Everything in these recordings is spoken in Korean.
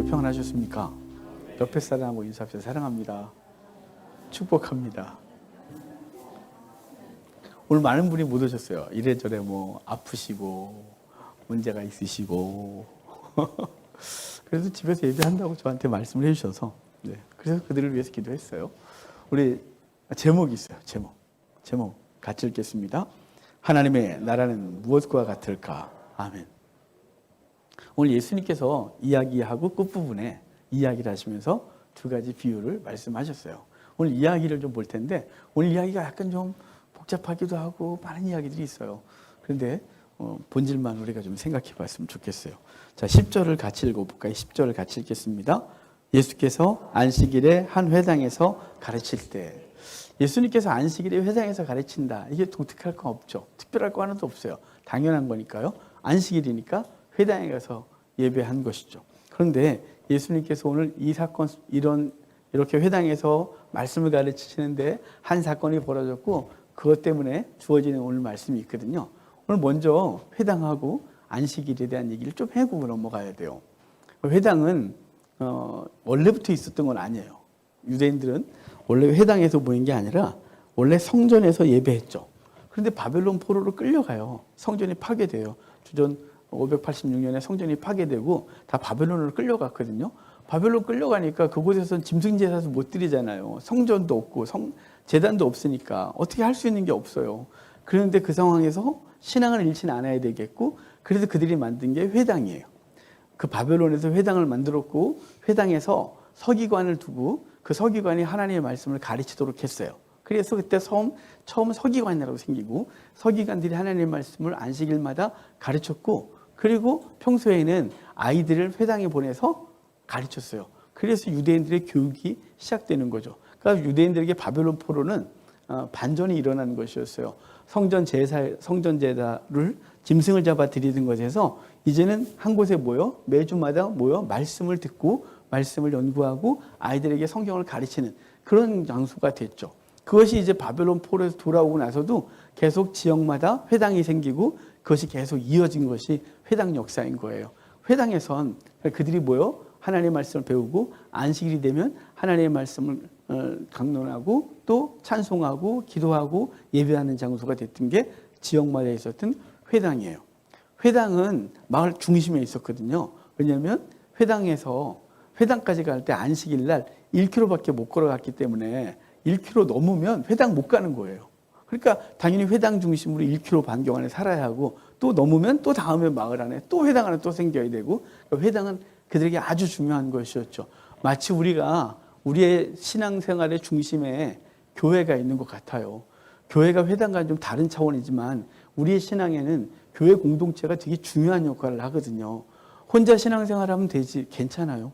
평안하셨습니까? 옆에 사람하고 인사합시다. 사랑합니다. 축복합니다. 오늘 많은 분이 못 오셨어요. 이래저래 뭐 아프시고 문제가 있으시고 그래서 집에서 예배한다고 저한테 말씀을 해주셔서 그래서 그들을 위해서 기도했어요. 우리 제목이 있어요. 제목 같이 읽겠습니다. 하나님의 나라는 무엇과 같을까? 아멘. 오늘 예수님께서 이야기하고 끝부분에 이야기를 하시면서 두 가지 비유를 말씀하셨어요. 오늘 이야기를 좀 볼 텐데 오늘 이야기가 약간 좀 복잡하기도 하고 많은 이야기들이 있어요. 그런데 본질만 우리가 좀 생각해 봤으면 좋겠어요. 자, 10절을 같이 읽어볼까요? 10절을 같이 읽겠습니다. 예수께서 안식일에 한 회당에서 가르칠 때, 예수님께서 안식일에 회당에서 가르친다. 이게 독특할 거 없죠. 특별할 거 하나도 없어요. 당연한 거니까요. 안식일이니까 회당에 가서 예배한 것이죠. 그런데 예수님께서 오늘 이 사건, 이렇게 회당에서 말씀을 가르치시는데 한 사건이 벌어졌고 그것 때문에 주어지는 오늘 말씀이 있거든요. 오늘 먼저 회당하고 안식일에 대한 얘기를 좀 해보고 넘어가야 돼요. 회당은 원래부터 있었던 건 아니에요. 유대인들은 원래 회당에서 모인 게 아니라 원래 성전에서 예배했죠. 그런데 바벨론 포로로 끌려가요. 성전이 파괴돼요. 주전 586년에 성전이 파괴되고 다 바벨론으로 끌려갔거든요. 바벨론 끌려가니까 그곳에서는 짐승제사도 못 드리잖아요. 성전도 없고 제단도 없으니까 어떻게 할 수 있는 게 없어요. 그런데 그 상황에서 신앙을 잃지는 않아야 되겠고, 그래서 그들이 만든 게 회당이에요. 그 바벨론에서 회당을 만들었고 회당에서 서기관을 두고 그 서기관이 하나님의 말씀을 가르치도록 했어요. 그래서 그때 처음 서기관이라고 생기고 서기관들이 하나님의 말씀을 안식일마다 가르쳤고, 그리고 평소에는 아이들을 회당에 보내서 가르쳤어요. 그래서 유대인들의 교육이 시작되는 거죠. 그러니까 유대인들에게 바벨론 포로는 반전이 일어나는 것이었어요. 성전 제사를 짐승을 잡아 드리는 것에서 이제는 한 곳에 모여 매주마다 모여 말씀을 듣고 말씀을 연구하고 아이들에게 성경을 가르치는 그런 장소가 됐죠. 그것이 이제 바벨론 포로에서 돌아오고 나서도 계속 지역마다 회당이 생기고 그것이 계속 이어진 것이 회당 역사인 거예요. 회당에선 그들이 모여 하나님의 말씀을 배우고 안식일이 되면 하나님의 말씀을 강론하고 또 찬송하고 기도하고 예배하는 장소가 됐던 게 지역마다 있었던 회당이에요. 회당은 마을 중심에 있었거든요. 왜냐하면 회당까지 갈 때 안식일 날 1km밖에 못 걸어갔기 때문에 1km 넘으면 회당 못 가는 거예요. 그러니까 당연히 회당 중심으로 1km 반경 안에 살아야 하고 또 넘으면 또 다음에 마을 안에 또 회당 안에 또 생겨야 되고, 그러니까 회당은 그들에게 아주 중요한 것이었죠. 마치 우리가 우리의 신앙생활의 중심에 교회가 있는 것 같아요. 교회가 회당과는 좀 다른 차원이지만 우리의 신앙에는 교회 공동체가 되게 중요한 역할을 하거든요. 혼자 신앙생활하면 되지, 괜찮아요.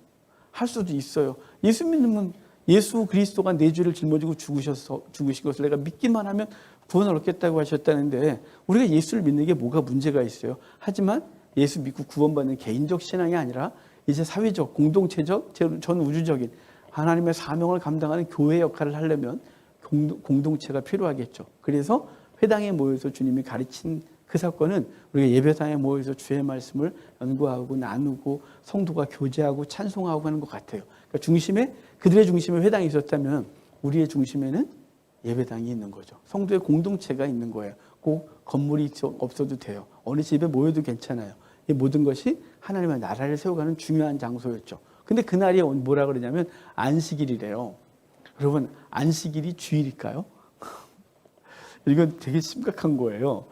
할 수도 있어요. 예수 믿으면 예수 그리스도가 내 죄를 짊어지고 죽으신 것을 내가 믿기만 하면 구원을 얻겠다고 하셨다는데 우리가 예수를 믿는 게 뭐가 문제가 있어요. 하지만 예수 믿고 구원받는 개인적 신앙이 아니라 이제 사회적, 공동체적, 전 우주적인 하나님의 사명을 감당하는 교회 역할을 하려면 공동체가 필요하겠죠. 그래서 회당에 모여서 주님이 가르친 그 사건은 우리가 예배당에 모여서 주의 말씀을 연구하고 나누고 성도가 교제하고 찬송하고 하는 것 같아요. 그러니까 그들의 중심에 회당이 있었다면 우리의 중심에는 예배당이 있는 거죠. 성도의 공동체가 있는 거예요. 꼭 건물이 없어도 돼요. 어느 집에 모여도 괜찮아요. 이 모든 것이 하나님의 나라를 세워가는 중요한 장소였죠. 근데 그날이 뭐라 그러냐면 안식일이래요. 여러분, 안식일이 주일일까요? 이건 되게 심각한 거예요.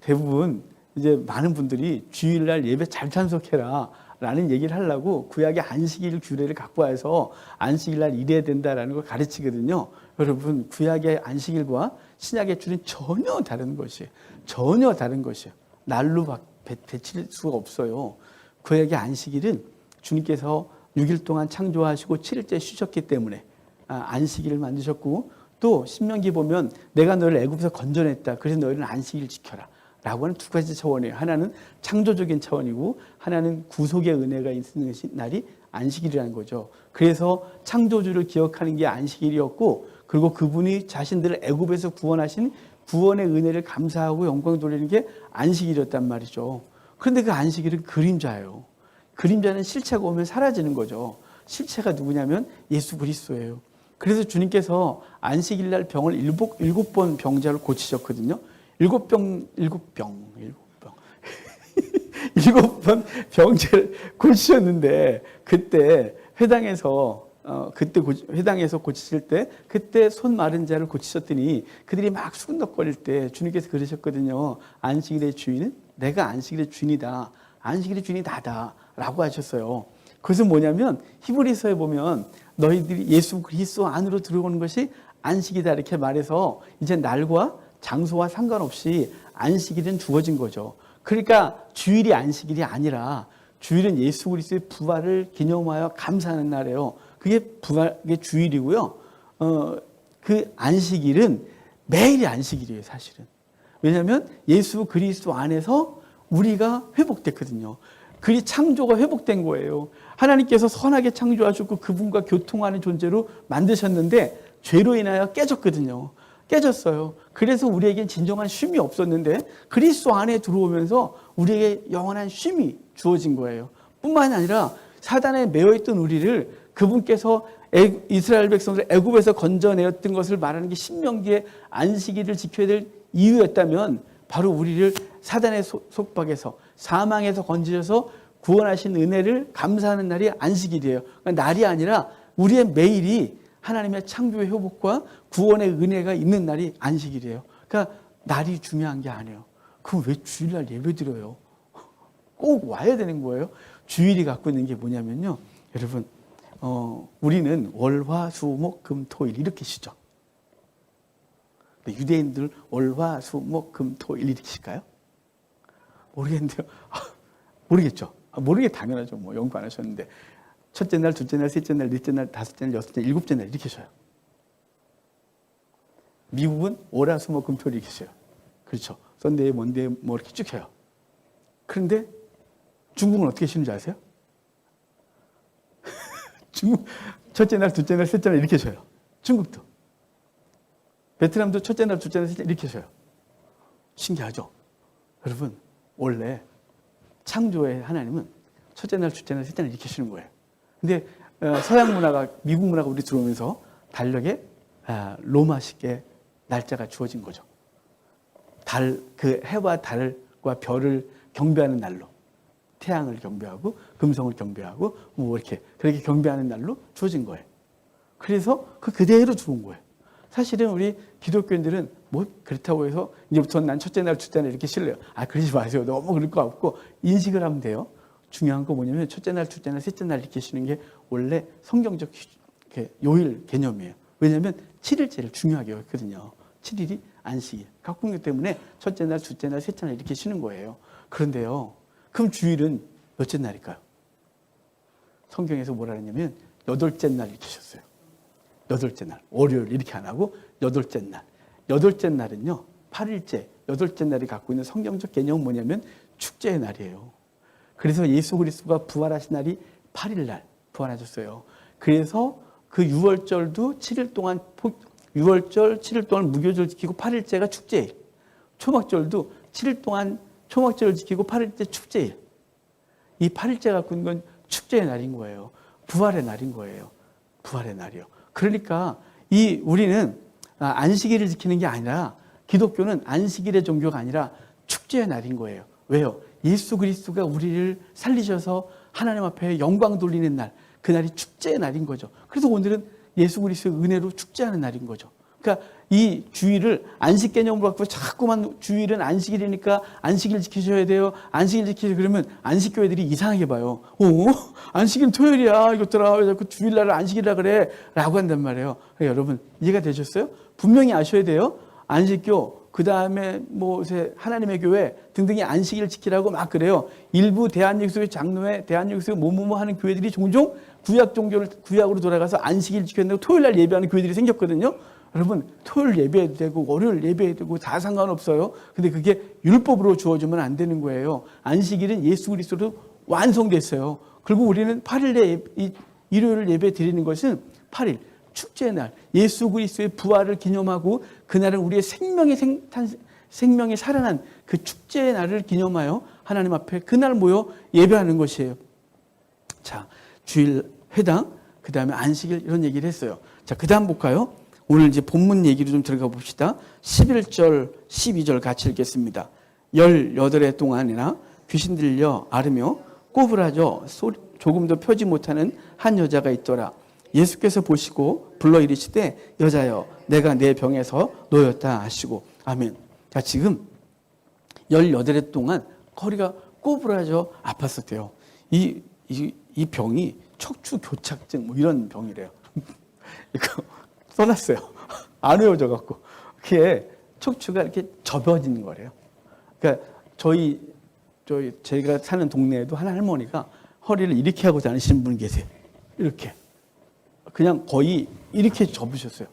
대부분 이제 많은 분들이 주일날 예배 잘 참석해라 라는 얘기를 하려고 구약의 안식일 규례를 갖고 와서 안식일날 일해야 된다라는 걸 가르치거든요. 여러분, 구약의 안식일과 신약의 주는 전혀 다른 것이에요. 전혀 다른 것이에요. 날로 배칠 수가 없어요. 구약의 안식일은 주님께서 6일 동안 창조하시고 7일째 쉬셨기 때문에 안식일을 만드셨고, 또 신명기 보면 내가 너를 애굽에서 건져냈다. 그래서 너희는 안식일 지켜라 라고 하는 두 가지 차원이에요. 하나는 창조적인 차원이고 하나는 구속의 은혜가 있는 날이 안식일이라는 거죠. 그래서 창조주를 기억하는 게 안식일이었고, 그리고 그분이 자신들을 애굽에서 구원하신 구원의 은혜를 감사하고 영광 돌리는 게 안식일이었단 말이죠. 그런데 그 안식일은 그림자예요. 그림자는 실체가 오면 사라지는 거죠. 실체가 누구냐면 예수 그리스도예요. 그래서 주님께서 안식일 날 병을 일곱 번 병자를 고치셨거든요. 일곱 번 병자를 고치셨는데 그때 회당에서 고치실 때 그때 손 마른 자를 고치셨더니 그들이 막 수근덕거릴 때 주님께서 그러셨거든요. 안식일의 주인은 내가 안식일의 주인이다. 안식일의 주인이 나다 라고 하셨어요. 그것은 뭐냐면 히브리서에 보면 너희들이 예수 그리스도 안으로 들어오는 것이 안식이다 이렇게 말해서 이제 날과 장소와 상관없이 안식일은 주어진 거죠. 그러니까 주일이 안식일이 아니라 주일은 예수 그리스도의 부활을 기념하여 감사하는 날이에요. 그게 부활의 주일이고요. 그 안식일은 매일이 안식일이에요, 사실은. 왜냐하면 예수 그리스도 안에서 우리가 회복됐거든요. 그리 창조가 회복된 거예요. 하나님께서 선하게 창조하셨고 그분과 교통하는 존재로 만드셨는데 죄로 인하여 깨졌거든요. 깨졌어요. 그래서 우리에겐 진정한 쉼이 없었는데 그리스도 안에 들어오면서 우리에게 영원한 쉼이 주어진 거예요. 뿐만 아니라 사단에 매여있던 우리를 그분께서 이스라엘 백성들을 애굽에서 건져내었던 것을 말하는 게 신명기에 안식일을 지켜야 될 이유였다면 바로 우리를 사단의 속박에서 사망에서 건지셔서 구원하신 은혜를 감사하는 날이 안식일이에요. 그러니까 날이 아니라 우리의 매일이 하나님의 창조의 회복과 구원의 은혜가 있는 날이 안식일이에요. 그러니까 날이 중요한 게 아니에요. 그럼 왜 주일날 예배드려요? 꼭 와야 되는 거예요. 주일이 갖고 있는 게 뭐냐면요. 여러분 우리는 월, 화, 수, 목, 금, 토, 일 이렇게 쉬죠. 유대인들 월, 화, 수, 목, 금, 토, 일 이렇게 쉴까요? 모르겠는데요. 모르겠죠. 모르게 당연하죠. 뭐 연구 안 하셨는데 첫째 날, 둘째 날, 셋째 날, 넷째 날, 다섯째 날, 여섯째 날, 일곱째 날 이렇게 쉬어요. 미국은 월, 화, 수, 목, 금, 토 이렇게 쉬어요. 그렇죠. 썬데이, 먼데이 뭐 이렇게 쭉 해요. 그런데 중국은 어떻게 쉬는지 아세요? 중국 첫째 날, 둘째 날, 셋째 날 이렇게 쉬어요. 중국도. 베트남도 첫째 날, 둘째 날, 셋째 날 이렇게 쉬어요. 신기하죠? 여러분 원래 창조의 하나님은 첫째 날, 둘째 날, 셋째 날 이렇게 쉬는 거예요. 근데 서양 문화가 미국 문화가 우리 들어오면서 달력에 로마식의 날짜가 주어진 거죠. 그 해와 달과 별을 경배하는 날로 태양을 경배하고 금성을 경배하고 뭐 이렇게 그렇게 경배하는 날로 주어진 거예요. 그래서 그대로 들어온 거예요. 사실은 우리 기독교인들은 뭐 그렇다고 해서 이제부터 난 첫째 날, 둘째 날 이렇게 쉴래요. 그러지 마세요. 너무 그럴 거 없고 인식을 하면 돼요. 중요한 거 뭐냐면 첫째 날, 둘째 날, 셋째 날 이렇게 쉬는 게 원래 성경적 요일 개념이에요. 왜냐하면 7일째를 중요하게 여겼거든요. 7일이 안식일. 각국교 때문에 첫째 날, 둘째 날, 셋째 날 이렇게 쉬는 거예요. 그런데요. 그럼 주일은 몇째 날일까요? 성경에서 뭐라 하냐면 여덟째 날 이렇게 쉬었어요. 여덟째 날. 월요일 이렇게 안 하고 여덟째 날. 여덟째 날은요. 8일째. 여덟째 날이 갖고 있는 성경적 개념은 뭐냐면 축제의 날이에요. 그래서 예수 그리스도가 부활하신 날이 8일 날 부활하셨어요. 그래서 그 6월절도 7일 동안 6월절 7일 동안 무교절 지키고 8일째가 축제일. 초막절도 7일 동안 초막절을 지키고 8일째 축제일. 이 8일째 갖고 있는 건 축제의 날인 거예요. 부활의 날인 거예요. 부활의 날이요. 그러니까 우리는 안식일을 지키는 게 아니라 기독교는 안식일의 종교가 아니라 축제의 날인 거예요. 왜요? 예수 그리스도가 우리를 살리셔서 하나님 앞에 영광 돌리는 날, 그날이 축제의 날인 거죠. 그래서 오늘은 예수 그리스도의 은혜로 축제하는 날인 거죠. 그러니까 이 주일을 안식 개념으로 갖고 자꾸만 주일은 안식일이니까 안식일 지키셔야 돼요. 안식일 지키세요. 그러면 안식교회들이 이상하게 봐요. 안식일은 토요일이야. 이것들아 왜 자꾸 주일날을 안식일이라 그래? 라고 한단 말이에요. 그러니까 여러분 이해가 되셨어요? 분명히 아셔야 돼요. 안식교 그 다음에 뭐 하나님의 교회 등등이 안식일을 지키라고 막 그래요. 일부 대한예수교회 장로회, 대한예수교회 뭐뭐뭐 하는 교회들이 종종 구약으로 돌아가서 안식일 지켰는데 토요일날 예배하는 교회들이 생겼거든요. 여러분 토요일 예배해도 되고 월요일 예배해도 되고 다 상관없어요. 근데 그게 율법으로 주어지면 안 되는 거예요. 안식일은 예수 그리스도로 완성됐어요. 그리고 우리는 8일에 일요일 예배 드리는 것은 8일 축제의 날, 예수 그리스도의 부활을 기념하고 그날은 우리의 생명이 살아난 그 축제의 날을 기념하여 하나님 앞에 그날 모여 예배하는 것이에요. 자, 주일 회당, 그 다음에 안식일 이런 얘기를 했어요. 자, 그 다음 볼까요? 오늘 이제 본문 얘기로 좀 들어가 봅시다. 11절, 12절 같이 읽겠습니다. 18해 동안이나 귀신 들려 앓으며 꼬부라져 조금도 펴지 못하는 한 여자가 있더라. 예수께서 보시고 불러 이르시되 여자여 내가 내 병에서 놓였다 하시고 아멘. 자, 지금 18해 동안 허리가 꼬부라져 아팠었대요. 이 병이 척추 교착증 뭐 이런 병이래요. 이거 써놨어요. 안 외워져 갖고 그게 척추가 이렇게 접어지는 거래요. 그러니까 제가 사는 동네에도 한 할머니가 허리를 이렇게 하고 다니시는 분이 계세요. 이렇게 그냥 거의 이렇게 접으셨어요.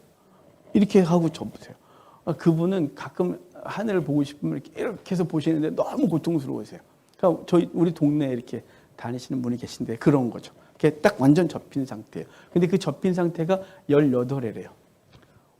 이렇게 하고 접으세요. 그분은 가끔 하늘을 보고 싶으면 이렇게 해서 보시는데 너무 고통스러우세요. 그러니까 우리 동네에 이렇게 다니시는 분이 계신데 그런 거죠. 그게 딱 완전 접힌 상태예요. 근데 그 접힌 상태가 18회래요.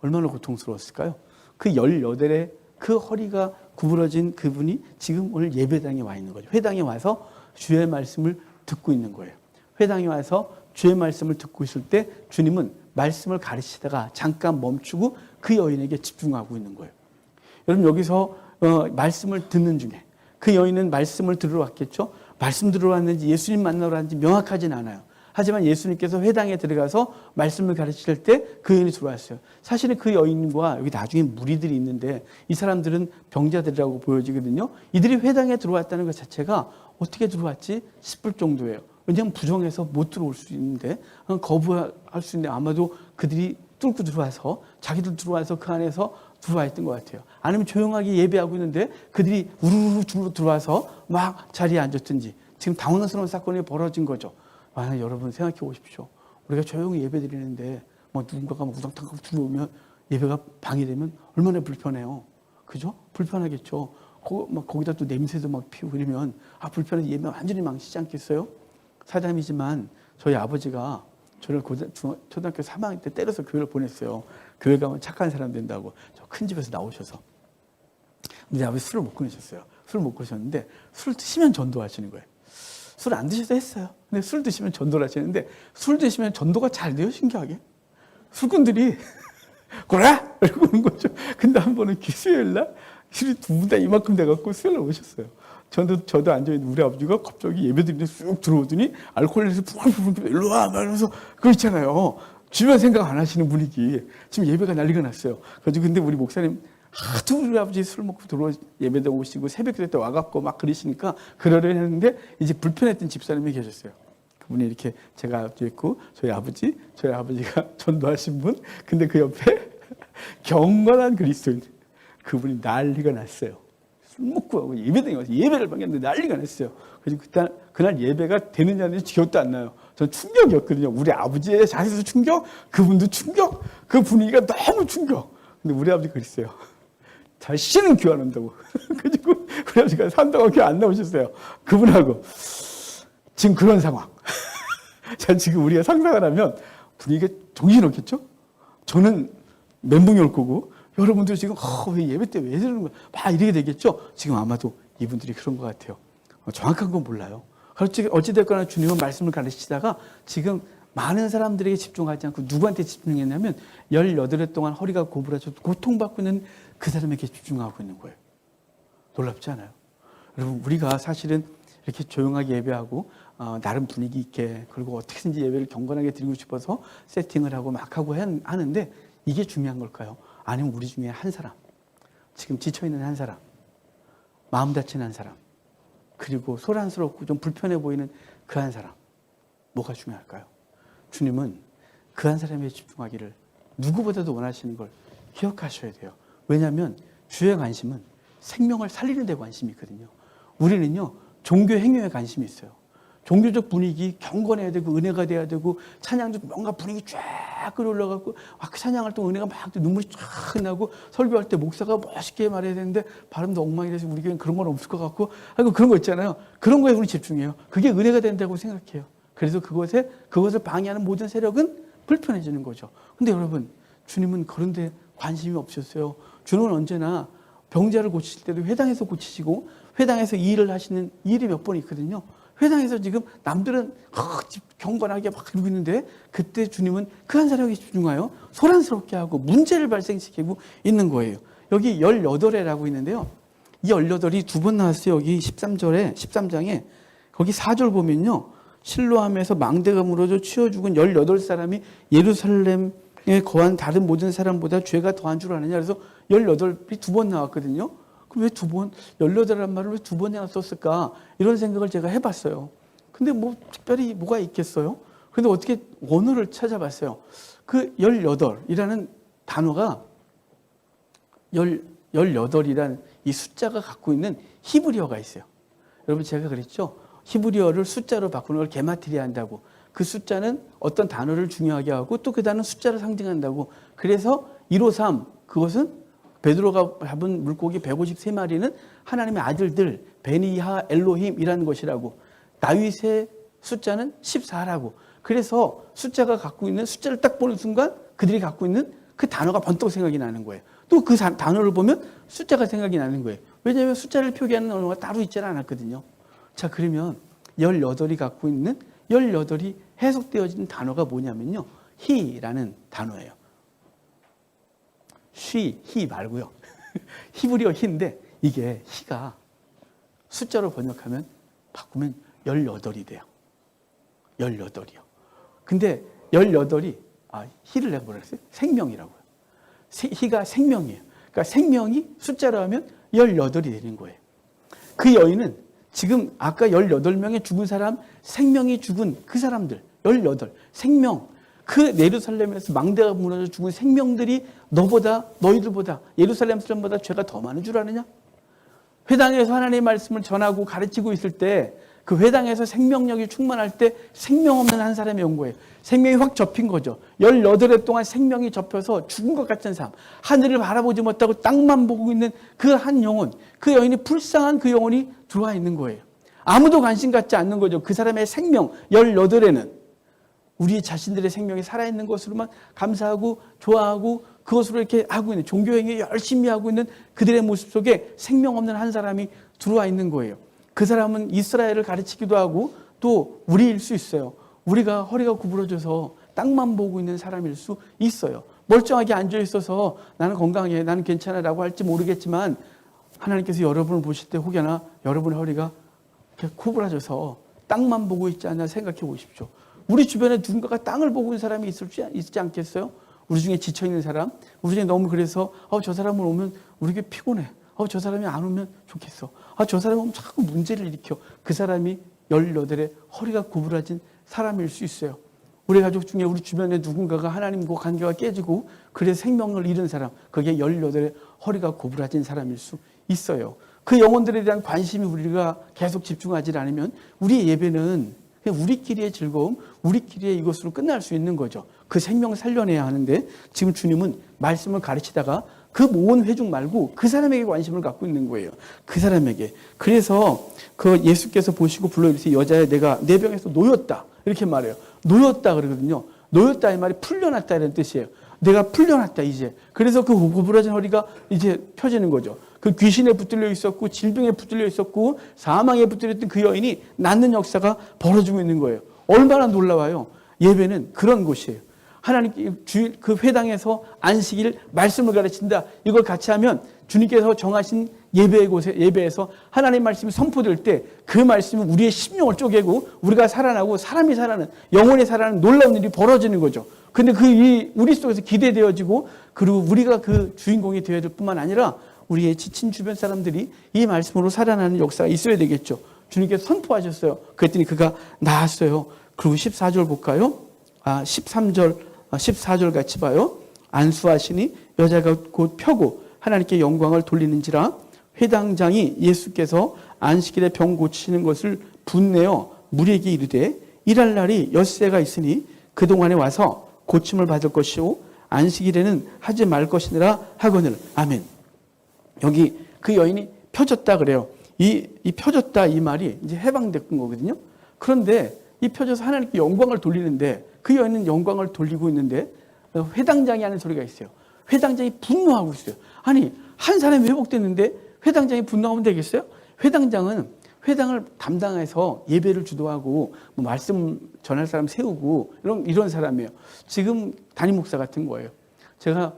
얼마나 고통스러웠을까요? 그 18회 그 허리가 구부러진 그분이 지금 오늘 예배당에 와 있는 거죠. 회당에 와서 주의 말씀을 듣고 있는 거예요. 회당에 와서 주의 말씀을 듣고 있을 때 주님은 말씀을 가르치다가 잠깐 멈추고 그 여인에게 집중하고 있는 거예요. 여러분 여기서 말씀을 듣는 중에 그 여인은 말씀을 들으러 왔겠죠. 말씀 들으러 왔는지 예수님 만나러 왔는지 명확하진 않아요. 하지만 예수님께서 회당에 들어가서 말씀을 가르칠 때 그 여인이 들어왔어요. 사실은 그 여인과 여기 나중에 무리들이 있는데 이 사람들은 병자들이라고 보여지거든요. 이들이 회당에 들어왔다는 것 자체가 어떻게 들어왔지 싶을 정도예요. 왜냐하면 부정해서 못 들어올 수 있는데 거부할 수 있는데 아마도 그들이 뚫고 들어와서 자기들 들어와서 그 안에서 들어와 있던 것 같아요. 아니면 조용하게 예배하고 있는데 그들이 우르르 줄로 들어와서 막 자리에 앉았든지 지금 당황스러운 사건이 벌어진 거죠. 만약 여러분 생각해 보십시오. 우리가 조용히 예배 드리는데 뭐 누군가가 우당탕 들어오면 예배가 방해되면 얼마나 불편해요. 그죠? 불편하겠죠. 거기다 또 냄새도 막 피우고 이러면 불편해서 예배 완전히 망치지 않겠어요? 사담이지만 저희 아버지가 저를 초등학교 3학년 때 때려서 교회를 보냈어요. 교회 가면 착한 사람 된다고. 저 큰 집에서 나오셔서. 근데 아버지 술을 못 끊으셨어요. 술을 못 끊으셨는데 술 드시면 전도하시는 거예요. 술 안 드셔도 했어요. 근데 술 드시면 전도를 하시는데 술 드시면 전도가 잘 돼요, 신기하게. 술꾼들이 고라! 이러고 오는 거죠. 근데 한 번은 수요일날 술이 두 분 다 이만큼 돼갖고 수요일날 오셨어요. 저도 앉아있는 우리 아버지가 갑자기 예배 드리는데 쑥 들어오더니 알코올에서 푸르푸르 일로 와! 말하면서 그거 있잖아요. 주변 생각 안 하시는 분위기. 지금 예배가 난리가 났어요. 그래서 근데 우리 목사님 하도 우리 아버지 술 먹고 예배도 오시고 새벽 때 와갖고 막 그러시니까 그러려 했는데 이제 불편했던 집사님이 계셨어요. 그분이 이렇게 제가 앞에 있고 저희 아버지가 전도하신 분. 근데 그 옆에 경건한 그리스도인 그분이 난리가 났어요. 술 먹고 하고 예배당에 와서 예배를 받겠는데 난리가 났어요. 그래서 그날 예배가 되느냐 안 되느냐 기억도 안 나요. 전 충격이었거든요. 우리 아버지의 자세도 충격, 그분도 충격, 그 분위기가 너무 충격. 근데 우리 아버지 그랬어요. 다시는 교회 안 온다고. 그리고 우리 아버지가 산다고 교회 안 나오셨어요. 그분하고. 지금 그런 상황. 자, 지금 우리가 상상을 하면 분위기가 정신없겠죠? 저는 멘붕이 올 거고, 여러분들 지금, 왜 예배 때 왜 저러는 거야? 막 이렇게 되겠죠? 지금 아마도 이분들이 그런 것 같아요. 정확한 건 몰라요. 어찌됐거나 주님은 말씀을 가르치다가 지금 많은 사람들에게 집중하지 않고 누구한테 집중했냐면 18해 동안 허리가 고부라져 고통받고 있는 그 사람에게 집중하고 있는 거예요. 놀랍지 않아요? 여러분 우리가 사실은 이렇게 조용하게 예배하고 나름 분위기 있게 그리고 어떻게든지 예배를 경건하게 드리고 싶어서 세팅을 하고 막 하고 하는데 이게 중요한 걸까요? 아니면 우리 중에 한 사람 지금 지쳐있는 한 사람 마음 다친 한 사람 그리고 소란스럽고 좀 불편해 보이는 그 한 사람 뭐가 중요할까요? 주님은 그 한 사람에 집중하기를 누구보다도 원하시는 걸 기억하셔야 돼요. 왜냐하면 주의 관심은 생명을 살리는 데 관심이 있거든요. 우리는요 종교 행위에 관심이 있어요. 종교적 분위기 경건해야 되고 은혜가 돼야 되고 찬양도 뭔가 분위기 쫙 끌어올라가고 그 찬양할 때 은혜가 막 눈물이 쫙 나고 설교할 때 목사가 멋있게 말해야 되는데 발음도 엉망이라서 우리 교회는 그런 건 없을 것 같고 그런 거 있잖아요. 그런 거에 우리 집중해요. 그게 은혜가 된다고 생각해요. 그래서 그것을 방해하는 모든 세력은 불편해지는 거죠. 근데 여러분 주님은 그런 데 관심이 없었어요. 주님은 언제나 병자를 고치실 때도 회당에서 고치시고 회당에서 이 일을 하시는 일이 몇 번 있거든요. 회당에서 지금 남들은 경건하게 막 이러고 있는데 그때 주님은 그 한 사람에게 집중하여 소란스럽게 하고 문제를 발생시키고 있는 거예요. 여기 18회라고 있는데요. 이 18이 두 번 나왔어요. 여기 13장에 거기 4절 보면요. 실로암에서 망대가 무너져 치워 죽은 18사람이 예루살렘에 거한 다른 모든 사람보다 죄가 더한 줄 아느냐. 그래서 18이 두 번 나왔거든요. 그럼 왜 두 번, 18이라는 말을 왜 두 번이나 썼을까? 이런 생각을 제가 해봤어요. 근데 뭐 특별히 뭐가 있겠어요? 그런데 어떻게 원어를 찾아봤어요. 그 18이라는 단어가 18이라는 이 숫자가 갖고 있는 히브리어가 있어요. 여러분 제가 그랬죠? 히브리어를 숫자로 바꾸는 걸 게마트리아 한다고. 그 숫자는 어떤 단어를 중요하게 하고 또 그 단어는 숫자를 상징한다고. 그래서 153 그것은 베드로가 잡은 물고기 153마리는 하나님의 아들들 베니하 엘로힘이라는 것이라고. 다윗의 숫자는 14라고. 그래서 숫자가 갖고 있는 숫자를 딱 보는 순간 그들이 갖고 있는 그 단어가 번뜩 생각이 나는 거예요. 또 그 단어를 보면 숫자가 생각이 나는 거예요. 왜냐하면 숫자를 표기하는 언어가 따로 있지는 않았거든요. 자, 그러면 18이 갖고 있는 18이 해석되어진 단어가 뭐냐면요. he라는 단어예요. he 말고요. 히브리어 he인데 이게 he가 숫자로 번역하면 바꾸면 18이 돼요. 18이요. 근데 18이 he를 내가 뭐라 그랬어요? 생명이라고요. he가 생명이에요. 그러니까 생명이 숫자로 하면 18이 되는 거예요. 그 여인은 지금 아까 18명의 죽은 사람, 생명이 죽은 그 사람들, 18, 생명, 그 예루살렘에서 망대가 무너져 죽은 생명들이 너희들보다, 예루살렘 사람보다 죄가 더 많은 줄 아느냐? 회당에서 하나님의 말씀을 전하고 가르치고 있을 때 그 회당에서 생명력이 충만할 때 생명 없는 한 사람이 온 거예요. 생명이 확 접힌 거죠. 18해 동안 생명이 접혀서 죽은 것 같은 삶. 하늘을 바라보지 못하고 땅만 보고 있는 그 한 영혼, 그 여인이 불쌍한 그 영혼이 들어와 있는 거예요. 아무도 관심 갖지 않는 거죠. 그 사람의 생명, 18에는. 우리 자신들의 생명이 살아있는 것으로만 감사하고 좋아하고 그것으로 이렇게 하고 있는 종교행위 열심히 하고 있는 그들의 모습 속에 생명 없는 한 사람이 들어와 있는 거예요. 그 사람은 이스라엘을 가르치기도 하고 또 우리일 수 있어요. 우리가 허리가 구부러져서 땅만 보고 있는 사람일 수 있어요. 멀쩡하게 앉아 있어서 나는 건강해, 나는 괜찮아라고 할지 모르겠지만 하나님께서 여러분을 보실 때 혹여나 여러분의 허리가 이렇게 구부러져서 땅만 보고 있지 않나 생각해 보십시오. 우리 주변에 누군가가 땅을 보고 있는 사람이 있지 않겠어요? 우리 중에 지쳐있는 사람, 우리 중에 너무 그래서 저 사람을 오면 우리에게 피곤해. 저 사람이 안 오면 좋겠어. 저 사람이 오면 자꾸 문제를 일으켜. 그 사람이 18에 허리가 구부러진 사람일 수 있어요. 우리 가족 중에 우리 주변에 누군가가 하나님과 관계가 깨지고 그래서 생명을 잃은 사람, 그게 18에 허리가 구부러진 사람일 수 있어요. 그 영혼들에 대한 관심이 우리가 계속 집중하지 않으면 우리의 예배는 그냥 우리끼리의 즐거움, 우리끼리의 이것으로 끝날 수 있는 거죠. 그 생명을 살려내야 하는데 지금 주님은 말씀을 가르치다가 그 모은 회중 말고 그 사람에게 관심을 갖고 있는 거예요. 그 사람에게. 그래서 그 예수께서 보시고 불러이르시되 여자야 내가 내 병에서 놓였다. 이렇게 말해요. 놓였다 그러거든요. 놓였다 이 말이 풀려났다 이런 뜻이에요. 내가 풀려났다 이제. 그래서 그 구부러진 허리가 이제 펴지는 거죠. 그 귀신에 붙들려 있었고 질병에 붙들려 있었고 사망에 붙들렸던 그 여인이 낫는 역사가 벌어지고 있는 거예요. 얼마나 놀라워요. 예배는 그런 곳이에요. 하나님 그 회당에서 안식일 말씀을 가르친다. 이걸 같이 하면 주님께서 정하신 예배에서 하나님의 말씀이 선포될 때 그 말씀이 우리의 심령을 쪼개고 우리가 살아나고 사람이 살아나는 영혼이 살아나는 놀라운 일이 벌어지는 거죠. 근데 우리 속에서 기대되어지고 그리고 우리가 그 주인공이 되어야 될 뿐만 아니라 우리의 지친 주변 사람들이 이 말씀으로 살아나는 역사가 있어야 되겠죠. 주님께서 선포하셨어요. 그랬더니 그가 나았어요. 그리고 14절 볼까요? 14절 같이 봐요. 안수하시니 여자가 곧 펴고 하나님께 영광을 돌리는지라 회당장이 예수께서 안식일에 병 고치시는 것을 분내어 무리에게 이르되 일할 날이 엿새가 있으니 그동안에 와서 고침을 받을 것이요 안식일에는 하지 말 것이니라 하거늘. 아멘. 여기 그 여인이 펴졌다 그래요. 이 펴졌다 이 말이 이제 해방된 거거든요. 그런데 이 펴져서 하나님께 영광을 돌리는데 그 여인은 영광을 돌리고 있는데 회당장이 하는 소리가 있어요. 회당장이 분노하고 있어요. 아니 한 사람이 회복됐는데 회당장이 분노하면 되겠어요? 회당장은 회당을 담당해서 예배를 주도하고 뭐 말씀 전할 사람 세우고 이런 사람이에요. 지금 담임 목사 같은 거예요. 제가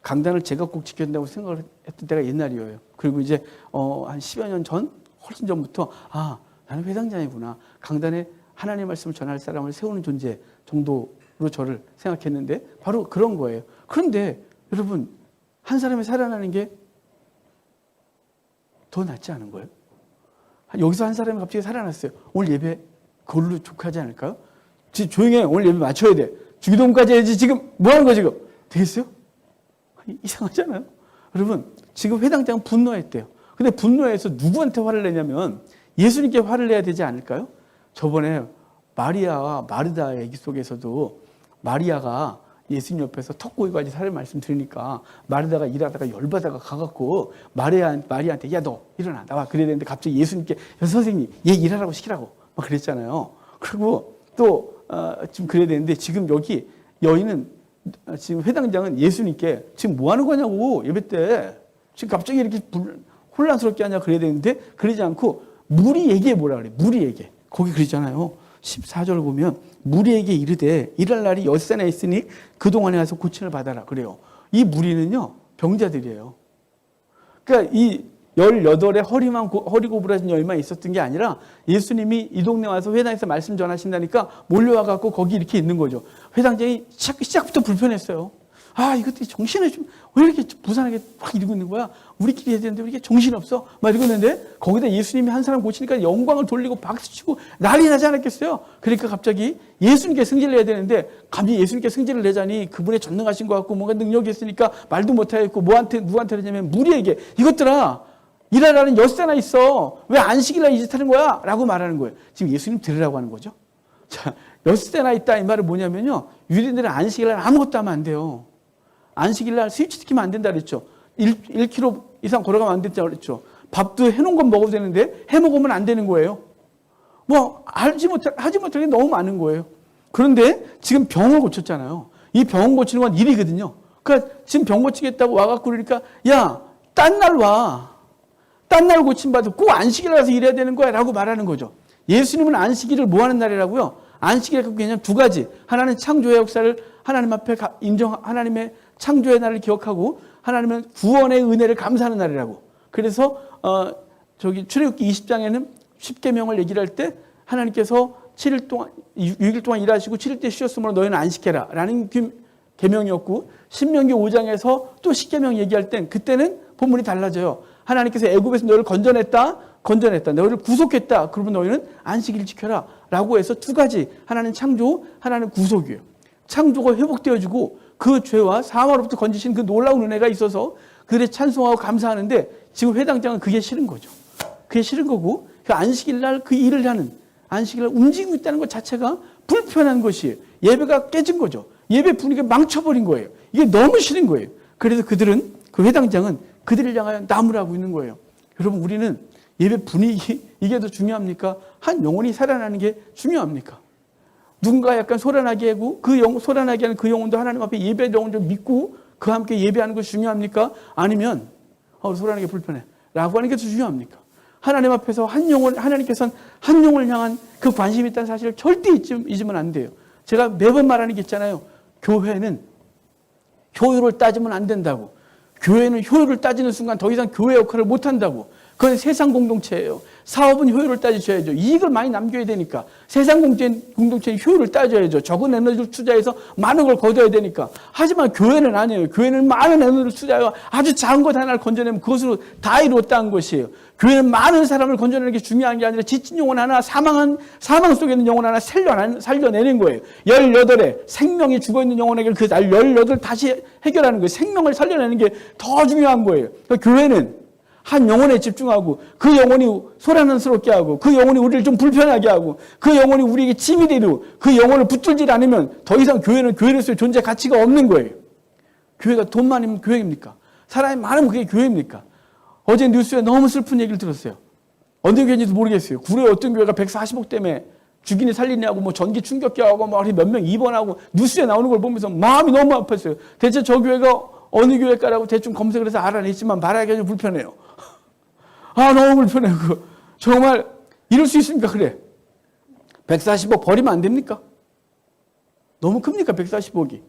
강단을 제가 꼭 지켜야 된다고 생각을 했던 때가 옛날이에요. 그리고 이제 한 10여 년 전, 훨씬 전부터 나는 회당장이구나. 강단에 하나님의 말씀을 전할 사람을 세우는 존재 정도로 저를 생각했는데 바로 그런 거예요. 그런데 여러분, 한 사람이 살아나는 게 더 낫지 않은 거예요? 여기서 한 사람이 갑자기 살아났어요. 오늘 예배 그걸로 족하지 않을까요? 조용히 해. 오늘 예배 맞춰야 돼. 주기도문까지 해야지. 지금 뭐 하는 거야 지금? 되겠어요? 이상하잖아요. 여러분, 지금 회당장은 분노했대요. 근데 분노해서 누구한테 화를 내냐면 예수님께 화를 내야 되지 않을까요? 저번에 마리아와 마르다 얘기 속에서도 마리아가 예수님 옆에서 턱고이까지 살을 말씀 들으니까 마르다가 일하다가 열받아가 가갖고 마리아한테 야, 너 일어나 나와 그래야 되는데 갑자기 예수님께 선생님 얘 일하라고 시키라고 막 그랬잖아요. 그리고 또 지금 그래야 되는데 지금 여기 여인은 지금 회당장은 예수님께 지금 뭐 하는 거냐고 예배 때 지금 갑자기 이렇게 혼란스럽게 하냐 그래야 되는데 그러지 않고 무리에게 뭐라 그래? 무리에게 거기 그러잖아요. 14절 보면 무리에게 이르되 일할 날이 엿새나 있으니 그동안에 가서 고침을 받아라 그래요. 이 무리는요 병자들이에요. 그러니까 이 18에 허리 고부라진 여인만 있었던 게 아니라 예수님이 이 동네 와서 회당에서 말씀 전하신다니까 몰려와갖고 거기 이렇게 있는 거죠. 회당장이 시작부터 불편했어요. 이것들이 정신을 좀 왜 이렇게 부산하게 확 이러고 있는 거야? 우리끼리 해야 되는데 왜 이렇게 정신없어? 막 이러고 있는데 거기다 예수님이 한 사람 고치니까 영광을 돌리고 박수치고 난리 나지 않았겠어요? 그러니까 갑자기 예수님께 승질을 내야 되는데 감히 예수님께 승질을 내자니 그분의 전능하신 것 같고 뭔가 능력이 있으니까 말도 못하겠고 누구한테 그러냐면 무리에게 이것들아 일하라는 엿새나 있어. 왜 안식일날 이 짓 하는 거야? 라고 말하는 거예요. 지금 예수님 들으라고 하는 거죠. 자, 엿새나 있다 이 말은 뭐냐면요. 유대인들은 안식일날 아무것도 하면 안 돼요. 안식일날 스위치 시키면 안 된다 그랬죠. 1km 이상 걸어가면 안 된다 그랬죠. 밥도 해놓은 건 먹어도 되는데 해 먹으면 안 되는 거예요. 뭐 하지 못할 게 너무 많은 거예요. 그런데 지금 병을 고쳤잖아요. 이 병 고치는 건 일이거든요. 그러니까 지금 병 고치겠다고 와갖고 그러니까 야, 딴 날 와. 딴 날 고침받아 꼭 안식일에 가서 일해야 되는 거야 라고 말하는 거죠. 예수님은 안식일을 뭐 하는 날이라고요? 안식일의 개념 두 가지. 하나는 창조의 역사를 하나님 앞에 하나님의 창조의 날을 기억하고 하나님은 구원의 은혜를 감사하는 날이라고. 그래서 출애굽기 20장에는 10계명을 얘기를 할 때 하나님께서 6일 동안 일하시고 7일 때 쉬었으므로 너희는 안식해라 라는 계명이었고 신명기 5장에서 또 10계명 얘기할 땐 그때는 본문이 달라져요. 하나님께서 애굽에서 너희를 건져냈다. 너희를 구속했다. 그러면 너희는 안식일 지켜라 라고 해서 두 가지. 하나는 창조, 하나는 구속이에요. 창조가 회복되어지고 그 죄와 사망으로부터 건지신 그 놀라운 은혜가 있어서 그들의 찬송하고 감사하는데 지금 회당장은 그게 싫은 거죠. 그게 싫은 거고 그 안식일날 그 일을 하는 안식일날 움직이고 있다는 것 자체가 불편한 것이에요. 예배가 깨진 거죠. 예배 분위기가 망쳐버린 거예요. 이게 너무 싫은 거예요. 그래서 그들은 그 회당장은 그들을 향하여 나무라고 있는 거예요. 여러분 우리는 예배 분위기 이게 더 중요합니까? 한 영혼이 살아나는 게 중요합니까? 누군가 약간 소란하게 하고 소란하게 하는 그 영혼도 하나님 앞에 예배 영혼을 믿고 그와 함께 예배하는 것이 중요합니까? 아니면 소란하게 불편해 라고 하는 게 더 중요합니까? 하나님 앞에서 하나님께서는 한 영혼을 향한 그 관심이 있다는 사실을 절대 잊으면 안 돼요. 제가 매번 말하는 게 있잖아요. 교회는 효율을 따지면 안 된다고. 교회는 효율을 따지는 순간 더 이상 교회 역할을 못 한다고. 그건 세상 공동체예요. 사업은 효율을 따지셔야죠. 이익을 많이 남겨야 되니까. 세상 공동체는 효율을 따져야죠. 적은 에너지를 투자해서 많은 걸 거둬야 되니까. 하지만 교회는 아니에요. 교회는 많은 에너지를 투자해서 아주 작은 것 하나를 건져내면 그것으로 다 이루었다는 것이에요. 교회는 많은 사람을 건져내는 게 중요한 게 아니라 지친 영혼 하나, 사망 속에 있는 영혼 하나 살려내는 거예요. 18에 생명이 죽어있는 영혼에게 그 18 다시 해결하는 거예요. 생명을 살려내는 게 더 중요한 거예요. 그러니까 교회는 한 영혼에 집중하고 그 영혼이 소란스럽게 하고 그 영혼이 우리를 좀 불편하게 하고 그 영혼이 우리에게 짐이 되고 그 영혼을 붙들지 않으면 더 이상 교회는 교회로서의 존재 가치가 없는 거예요. 교회가 돈 많으면 교회입니까? 사람이 많으면 그게 교회입니까? 어제 뉴스에 너무 슬픈 얘기를 들었어요. 어느 교회인지도 모르겠어요. 구례 어떤 교회가 140억 때문에 죽이니 살리냐고 뭐 전기 충격기 하고 막 몇 명 입원하고 뉴스에 나오는 걸 보면서 마음이 너무 아팠어요. 대체 저 교회가 어느 교회가라고 대충 검색을 해서 알아냈지만 말하기가 좀 불편해요. 너무 불편해요. 정말 이럴 수 있습니까? 그래. 140억 버리면 안 됩니까? 너무 큽니까? 140억이.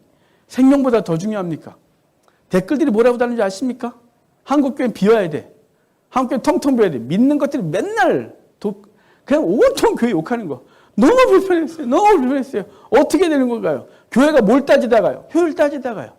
생명보다 더 중요합니까? 댓글들이 뭐라고 다는지 아십니까? 한국교회 비워야 돼. 한국교회 텅텅 비워야 돼. 믿는 것들이 맨날 그냥 온통 교회 욕하는 거. 너무 불편했어요. 너무 불편했어요. 어떻게 되는 건가요? 교회가 뭘 따지다가요? 효율 따지다가요.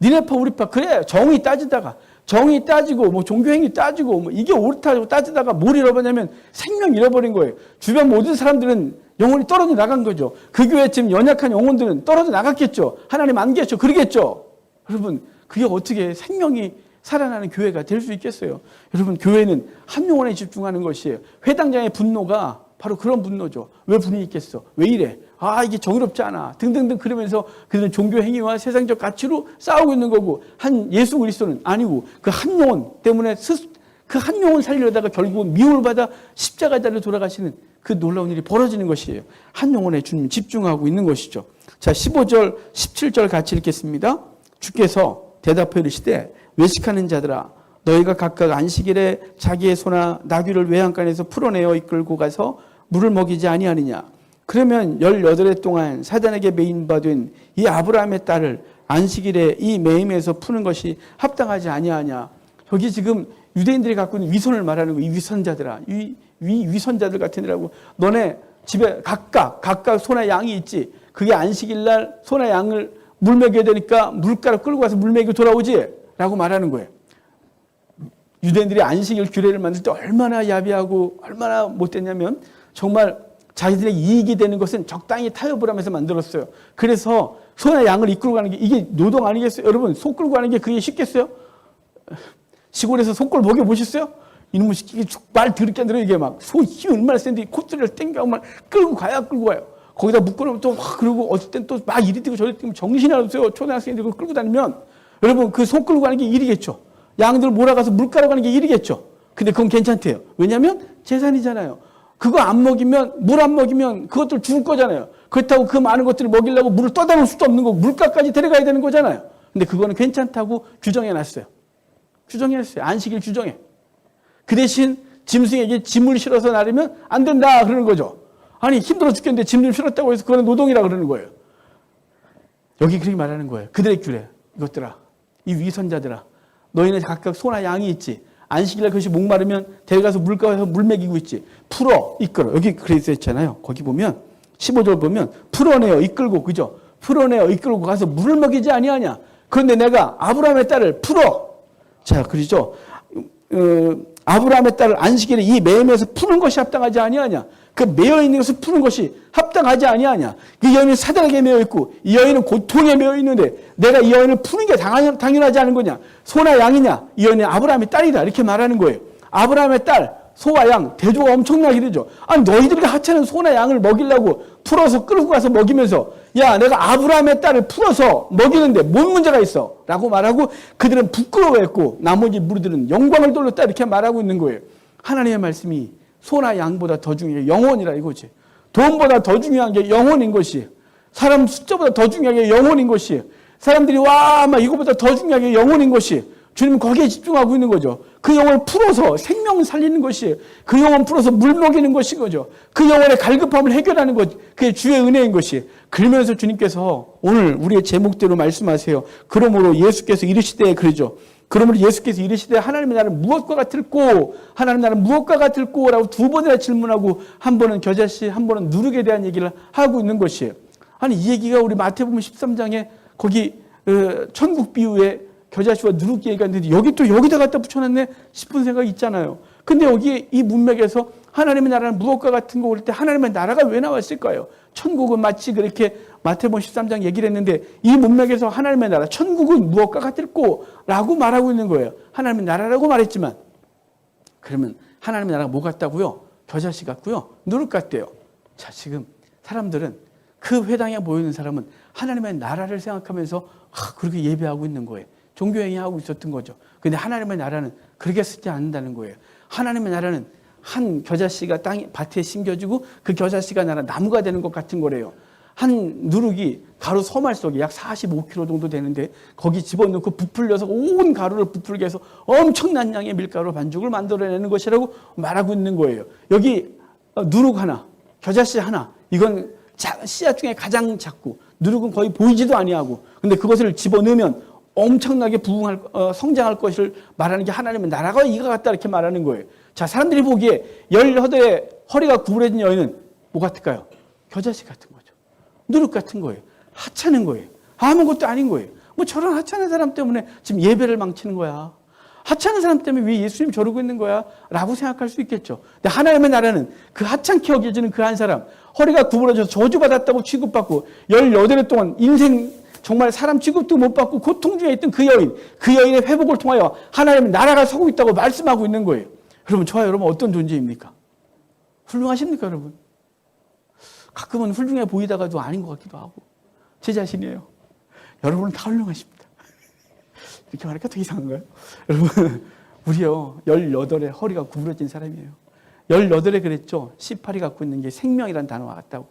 니네파 우리파 그래 정의 따지다가 정의 따지고 뭐 종교행위 따지고 뭐 이게 옳다고 따지다가 뭘 잃어버냐면 생명 잃어버린 거예요. 주변 모든 사람들은 영혼이 떨어져 나간 거죠. 그 교회 지금 연약한 영혼들은 떨어져 나갔겠죠. 하나님 안 계셔. 그러겠죠. 여러분 그게 어떻게 생명이 살아나는 교회가 될 수 있겠어요. 여러분 교회는 한 영혼에 집중하는 것이에요. 회당장의 분노가 바로 그런 분노죠. 왜 분이 있겠어? 왜 이래? 아 이게 정의롭지 않아. 등등등 그러면서 그들은 종교 행위와 세상적 가치로 싸우고 있는 거고 한 예수 그리스도는 아니고 그 한 영혼 때문에 그 한 영혼 살리려다가 결국은 미움을 받아 십자가에 달려 돌아가시는 그 놀라운 일이 벌어지는 것이에요. 한 영혼에 주님 집중하고 있는 것이죠. 자 15절 17절 같이 읽겠습니다. 주께서 대답해 이르시되 외식하는 자들아 너희가 각각 안식일에 자기의 소나 나귀를 외양간에서 풀어내어 이끌고 가서 물을 먹이지 아니하느냐. 그러면 18해 동안 사단에게 매인받은 이 아브라함의 딸을 안식일에 이 매임에서 푸는 것이 합당하지 아니하냐. 여기 지금 유대인들이 갖고 있는 위선을 말하는 거. 이 위선자들아. 위선자들 같은 이라고. 너네 집에 각각 소나 양이 있지. 그게 안식일날 소나 양을 물 먹여야 되니까 물가로 끌고 가서 물 먹이고 돌아오지. 라고 말하는 거예요. 유대인들이 안식일 규례를 만들 때 얼마나 야비하고 얼마나 못됐냐면 정말 자기들의 이익이 되는 것은 적당히 타협을 하면서 만들었어요. 그래서 소나 양을 이끌고 가는 게 이게 노동 아니겠어요? 여러분 소 끌고 가는 게 그게 쉽겠어요? 시골에서 소꼴 먹여보셨어요? 이놈의 새끼 말 더럽게 안 들어. 이게 막 소 힘이 얼마나 센데 코트를 땡겨고 막 끌고 가요. 거기다 묶어놓으면 또 막 그러고 어쩔 땐 또 막 이리 뛰고 저리 뛰고 정신이 없어요. 초등학생들이 그걸 끌고 다니면 여러분 그 소 끌고 가는 게 일이겠죠. 양들 몰아가서 물가로 가는 게 일이겠죠. 근데 그건 괜찮대요. 왜냐하면 재산이잖아요. 그거 안 먹이면 물 안 먹이면 그것들 죽을 거잖아요. 그렇다고 그 많은 것들을 먹이려고 물을 떠다 놓을 수도 없는 거고 물가까지 데려가야 되는 거잖아요. 근데 그거는 괜찮다고 규정해놨어요. 규정해놨어요. 안식일 규정해. 그 대신 짐승에게 짐을 실어서 나르면 안 된다 그러는 거죠. 아니 힘들어 죽겠는데 짐 좀 실었다고 해서 그거는 노동이라 그러는 거예요. 여기 그렇게 말하는 거예요. 그들의 규례. 이것들아. 이 위선자들아. 너희는 각각 소나 양이 있지. 안식일날 그것이 목마르면 데려가서 물가에서 물 먹이고 있지. 풀어 이끌어. 여기 그래서 했잖아요. 거기 보면 15절 보면 풀어내어 이끌고 그죠? 풀어내어 이끌고 가서 물을 먹이지 아니하냐. 그런데 내가 아브라함의 딸을 풀어. 자 그러죠. 아브라함의 딸을 안식일에 이 매임에서 푸는 것이 합당하지 아니하냐. 그 매여 있는 것을 푸는 것이 합당하지 아니하냐. 이 여인은 사단에게 매여 있고 이 여인은 고통에 매여 있는데 내가 이 여인을 푸는 게 당연하지 않은 거냐. 소나 양이냐. 이 여인은 아브라함의 딸이다. 이렇게 말하는 거예요. 아브라함의 딸 소와 양 대조가 엄청나게 되죠. 아니 너희들이 하찮은 소나 양을 먹이려고 풀어서 끌고 가서 먹이면서 야 내가 아브라함의 딸을 풀어서 먹이는데 뭔 문제가 있어 라고 말하고 그들은 부끄러워했고 나머지 무리들은 영광을 돌렸다 이렇게 말하고 있는 거예요. 하나님의 말씀이 소나 양보다 더 중요해. 영혼이라 이거지. 돈보다 더 중요한 게 영혼인 것이에요. 사람 숫자보다 더 중요한 게 영혼인 것이에요. 사람들이 막 이거보다 더 중요한 게 영혼인 것이에요. 주님은 거기에 집중하고 있는 거죠. 그 영혼을 풀어서 생명을 살리는 것이에요. 그 영혼 풀어서 물 먹이는 것인 거죠. 그 영혼의 갈급함을 해결하는 것. 그게 주의 은혜인 것이에요. 그러면서 주님께서 오늘 우리의 제목대로 말씀하세요. 그러므로 예수께서 이르시되 그러죠. 그러므로 예수께서 이르시되 하나님의 나라는 무엇과 같을꼬 하나님의 나라는 무엇과 같을꼬 라고 두 번이나 질문하고 한 번은 겨자씨 한 번은 누룩에 대한 얘기를 하고 있는 것이에요. 아니 이 얘기가 우리 마태복음 13장에 거기 천국 비유에 겨자씨와 누룩 얘기가 있는데 여기 또 여기다 갖다 붙여놨네 싶은 생각이 있잖아요. 근데 여기 이 문맥에서 하나님의 나라는 무엇과 같은 거 올 때 하나님의 나라가 왜 나왔을까요? 천국은 마치 그렇게 마태복음 13장 얘기를 했는데 이 문맥에서 하나님의 나라, 천국은 무엇과 같을꼬 라고 말하고 있는 거예요. 하나님의 나라라고 말했지만 그러면 하나님의 나라가 뭐 같다고요? 겨자씨 같고요. 누룩 같대요. 자 지금 사람들은 그 회당에 모여있는 사람은 하나님의 나라를 생각하면서 그렇게 예배하고 있는 거예요. 종교행위하고 있었던 거죠. 근데 하나님의 나라는 그렇게 쓰지 않는다는 거예요. 하나님의 나라는 한 겨자씨가 밭에 심겨지고 그 겨자씨가 나무가 되는 것 같은 거래요. 한 누룩이 가루 소말 속에 약 45kg 정도 되는데 거기 집어넣고 부풀려서 온 가루를 부풀게 해서 엄청난 양의 밀가루 반죽을 만들어내는 것이라고 말하고 있는 거예요. 여기 누룩 하나, 겨자씨 하나, 이건 씨앗 중에 가장 작고 누룩은 거의 보이지도 아니하고, 근데 그것을 집어넣으면 엄청나게 성장할 것을 말하는 게 하나님의 나라가 이가 같다 이렇게 말하는 거예요. 자, 사람들이 보기에 18의 허리가 구부러진 여인은 뭐 같을까요? 겨자씨 같은 거죠. 누룩 같은 거예요. 하찮은 거예요. 아무것도 아닌 거예요. 뭐 저런 하찮은 사람 때문에 지금 예배를 망치는 거야. 하찮은 사람 때문에 왜 예수님 저러고 있는 거야? 라고 생각할 수 있겠죠. 근데 하나님의 나라는 그 하찮게 여겨지는 그 한 사람, 허리가 구부러져서 저주받았다고 취급받고 18해 동안 인생 정말 사람 취급도 못 받고 고통 중에 있던 그 여인의 회복을 통하여 하나님의 나라가 서고 있다고 말씀하고 있는 거예요. 그러면 저와 여러분 어떤 존재입니까? 훌륭하십니까, 여러분? 가끔은 훌륭해 보이다가도 아닌 것 같기도 하고. 제 자신이에요. 여러분은 다 훌륭하십니다. 이렇게 말하니까 더 이상한가요? 여러분, 우리요, 18에 허리가 구부러진 사람이에요. 18에 그랬죠. 18이 갖고 있는 게 생명이라는 단어가 같다고.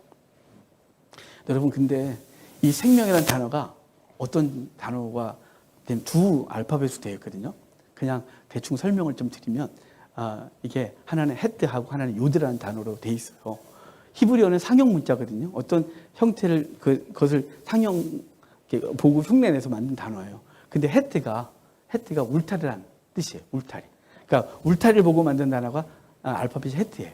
여러분, 근데 이 생명이라는 단어가 어떤 단어가 두 알파벳으로 되어 있거든요. 그냥 대충 설명을 좀 드리면, 이게 하나는 헤드하고 하나는 요드라는 단어로 되어 있어요. 히브리어는 상형 문자거든요. 어떤 형태를, 그것을 상형, 보고 흉내내서 만든 단어예요. 근데 헤드가 울타리라는 뜻이에요. 울타리. 그러니까 울타리를 보고 만든 단어가 알파벳이 헤드예요.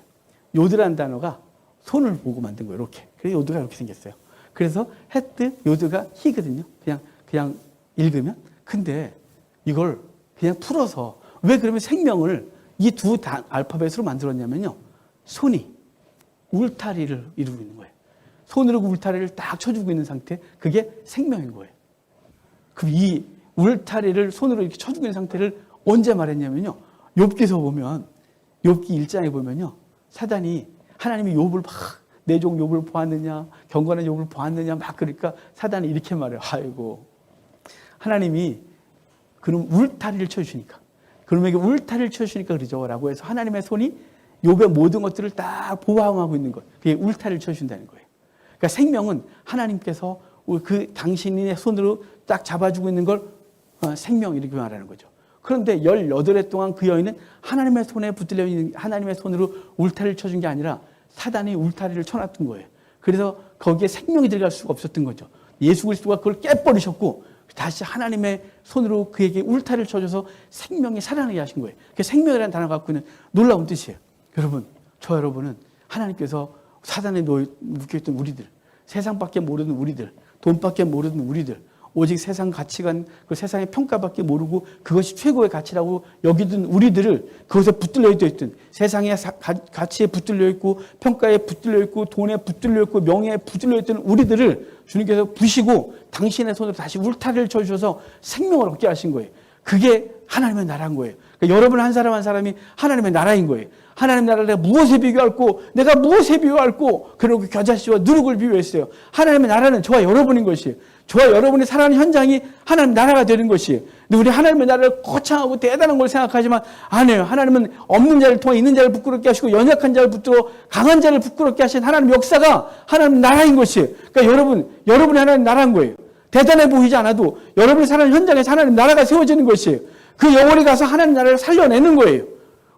요드라는 단어가 손을 보고 만든 거예요. 이렇게. 그래서 요드가 이렇게 생겼어요. 그래서 헤드, 요드가 히거든요. 그냥 읽으면. 근데 이걸 그냥 풀어서 왜 그러면 생명을 이 두 알파벳으로 만들었냐면요. 손이 울타리를 이루고 있는 거예요. 손으로 울타리를 딱 쳐주고 있는 상태, 그게 생명인 거예요. 그럼 이 울타리를 손으로 이렇게 쳐주고 있는 상태를 언제 말했냐면요. 욥기서 보면, 욥기 1장에 보면요. 사단이 하나님이 욥을 막 내 종 욥을 보았느냐, 경건한 욥을 보았느냐 막 그러니까 사단이 이렇게 말해요. 아이고, 하나님이 그럼 울타리를 쳐주시니까, 그놈에게 울타리를 쳐주시니까 그러죠. 라고 해서 하나님의 손이 욥의 모든 것들을 딱 보호하고 있는 것, 그게 울타리를 쳐주신다는 거예요. 그러니까 생명은 하나님께서 그 당신의 손으로 딱 잡아주고 있는 걸 생명 이렇게 말하는 거죠. 그런데 18해 동안 그 여인은 하나님의 손에 붙들려 있는, 하나님의 손으로 울타리를 쳐준 게 아니라 사단이 울타리를 쳐놨던 거예요. 그래서 거기에 생명이 들어갈 수가 없었던 거죠. 예수 그리스도가 그걸 깨버리셨고 다시 하나님의 손으로 그에게 울타리를 쳐줘서 생명이 살아나게 하신 거예요. 그게 생명이라는 단어가 갖고 있는 놀라운 뜻이에요. 여러분, 저 여러분은 하나님께서 사단에 묶여있던 우리들, 세상밖에 모르는 우리들, 돈밖에 모르는 우리들, 오직 세상 가치관, 그 세상의 평가밖에 모르고 그것이 최고의 가치라고 여기던 우리들을 그것에 붙들려 있던, 세상의 가치에 붙들려 있고 평가에 붙들려 있고 돈에 붙들려 있고 명예에 붙들려 있던 우리들을 주님께서 부시고 당신의 손으로 다시 울타리를 쳐주셔서 생명을 얻게 하신 거예요. 그게 하나님의 나라인 거예요. 그러니까 여러분 한 사람 한 사람이 하나님의 나라인 거예요. 하나님 나라를 내가 무엇에 비교할꼬, 내가 무엇에 비교할꼬, 그리고 겨자씨와 누룩을 비유했어요. 하나님의 나라는 저와 여러분인 것이에요. 저와 여러분이 살아가는 현장이 하나님 나라가 되는 것이에요. 근데 우리 하나님의 나라를 거창하고 대단한 걸 생각하지만 아니에요. 하나님은 없는 자를 통해 있는 자를 부끄럽게 하시고 연약한 자를 붙들어 강한 자를 부끄럽게 하신 하나님 역사가 하나님 나라인 것이에요. 그러니까 여러분이 하나님 나라인 거예요. 대단해 보이지 않아도 여러분이 사는 현장에서 하나님 나라가 세워지는 것이에요. 그 영혼이 가서 하나님 나라를 살려내는 거예요.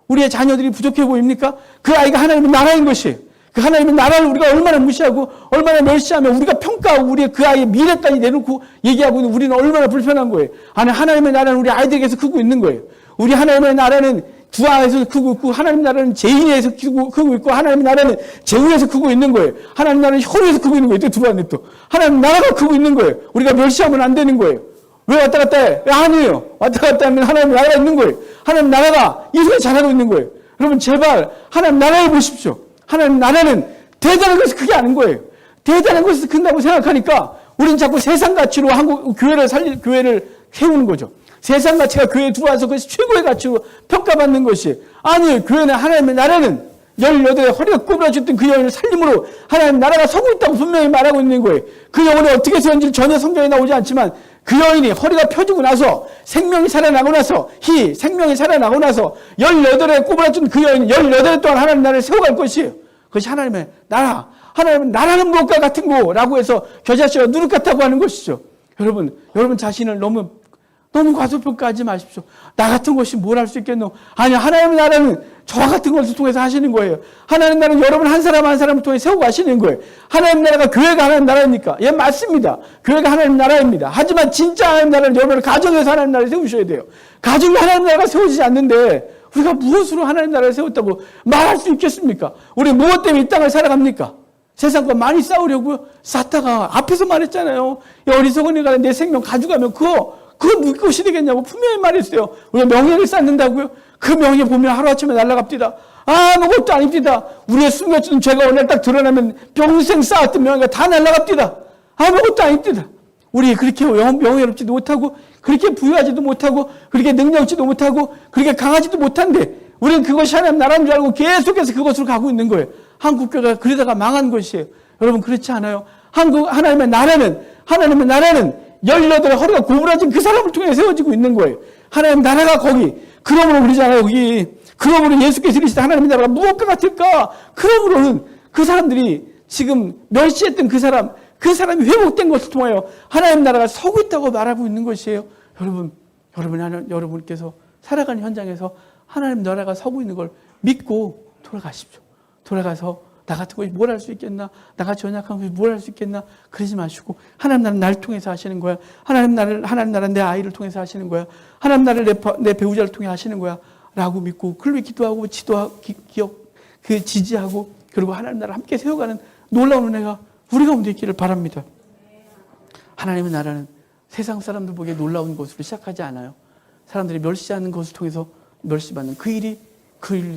우리의 자녀들이 부족해 보입니까? 그 아이가 하나님의 나라인 것이에요. 그 하나님의 나라를 우리가 얼마나 무시하고 얼마나 멸시하며 우리가 평가하고 우리의 그 아이의 미래까지 내놓고 얘기하고 있는 우리는 얼마나 불편한 거예요. 아니, 하나님의 나라는 우리 아이들에게서 크고 있는 거예요. 우리 하나님의 나라는 주아에서 크고 있고 하나님의 나라는 제인에서 크고 있고 하나님의 나라는 제후에서 크고 있는 거예요. 하나님의 나라는 혈에서 크고 있는 거예요. 또 들어왔네 또. 하나님의 나라가 크고 있는 거예요. 우리가 멸시하면 안 되는 거예요. 왜 왔다 갔다 해? 아니에요. 왔다 갔다 하면 하나님의 나라가 있는 거예요. 하나님 나라가 이 속에 잘하고 있는 거예요. 여러분 제발 하나님 나라를 보십시오. 하나님 나라는 대단한 것을 크게 아는 거예요. 대단한 것을 큰다고 생각하니까 우리는 자꾸 세상 가치로 한국 교회를 세우는 거죠. 세상 가치가 교회에 들어와서 그것이 최고의 가치로 평가받는 것이 아니에요. 교회는 하나님의 나라는 18에 허리가 구부러졌던 그 여인을 살림으로 하나님 나라가 서고 있다고 분명히 말하고 있는 거예요. 그 영혼이 어떻게 세웠는지 전혀 성경에 나오지 않지만 그 여인이 허리가 펴지고 나서 생명이 살아나고 나서 생명이 살아나고 나서 18에 구부러진 그 여인이 18해 동안 하나님 나라를 세워갈 것이에요. 그것이 하나님의 나라. 하나님은 나라는 무엇과 같은 거라고 해서 겨자씨가 누룩 같다고 하는 것이죠. 여러분 자신을 너무 과소평가하지 마십시오. 나 같은 것이 뭘 할 수 있겠노? 아니, 하나님의 나라는 저와 같은 것을 통해서 하시는 거예요. 하나님의 나라는 여러분 한 사람 한 사람을 통해 세우고 하시는 거예요. 하나님의 나라가 교회가 하나님 나라입니까? 예, 맞습니다. 교회가 하나님 나라입니다. 하지만 진짜 하나님 나라는 여러분의 가정에서 하나님 나라를 세우셔야 돼요. 가정에 하나님 나라가 세워지지 않는데 우리가 무엇으로 하나님 나라를 세웠다고 말할 수 있겠습니까? 우리 무엇 때문에 이 땅을 살아갑니까? 세상과 많이 싸우려고요? 쌌다가 앞에서 말했잖아요. 야, 어리석은 애가 내 생명 가져가면 그거 누구 것이 되겠냐고 분명히 말했어요. 우리가 명예를 쌓는다고요? 그 명예 보면 하루아침에 날아갑디다. 아무것도 아닙니다. 우리의 숨겨진 죄가 오늘 딱 드러나면 평생 쌓았던 명예가 다 날아갑디다. 아무것도 아닙니다. 우리 그렇게 명예롭지도 못하고 그렇게 부유하지도 못하고 그렇게 능력지도 못하고 그렇게 강하지도 못한데 우리는 그것이 하나님 나라인 줄 알고 계속해서 그것으로 가고 있는 거예요. 한국교회가 그러다가 망한 것이에요. 여러분 그렇지 않아요? 하나님의 나라는 18의 허리가 고부라진 그 사람을 통해 세워지고 있는 거예요. 하나님 나라가 거기. 그러므로 그러잖아요. 여기. 그러므로 예수께서 이르시되 하나님의 나라가 무엇과 같을까? 그러므로는 그 사람들이 지금 멸시했던 그 사람이 회복된 것을 통하여 하나님 나라가 서고 있다고 말하고 있는 것이에요. 여러분께서 살아가는 현장에서 하나님 나라가 서고 있는 걸 믿고 돌아가십시오. 돌아가서 나 같은 것이 뭘 할 수 있겠나? 나같이 연약한 것이 뭘 할 수 있겠나? 그러지 마시고 하나님 나라는 날 통해서 하시는 거야. 하나님 나라는 내 아이를 통해서 하시는 거야. 하나님 나라를 내 배우자를 통해 하시는 거야. 라고 믿고 그를 기도하고 지지하고 그리고 하나님 나라를 함께 세워가는 놀라운 은혜가 우리 가운데 있기를 바랍니다. 하나님의 나라는 세상 사람들 보기에 놀라운 것으로 시작하지 않아요. 사람들이 멸시하는 것을 통해서 멸시받는 그 일을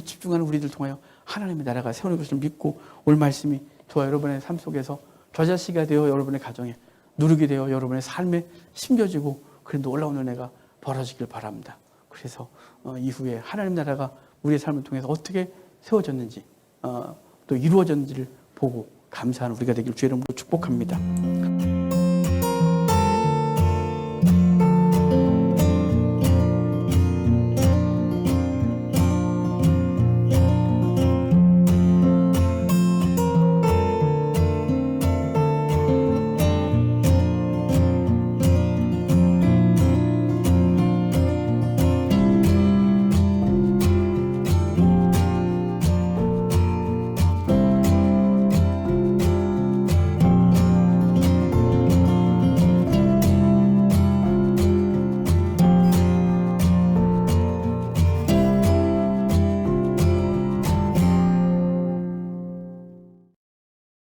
집중하는 우리들 통하여 하나님의 나라가 세우는 것을 믿고 올 말씀이 저와 여러분의 삶 속에서 저자씨가 되어 여러분의 가정에 누르게 되어 여러분의 삶에 심겨지고 그런 놀라운 은혜가 벌어지길 바랍니다. 그래서 이후에 하나님 나라가 우리의 삶을 통해서 어떻게 세워졌는지 또 이루어졌는지를 보고 감사하는 우리가 되길 주의 이름으로 축복합니다.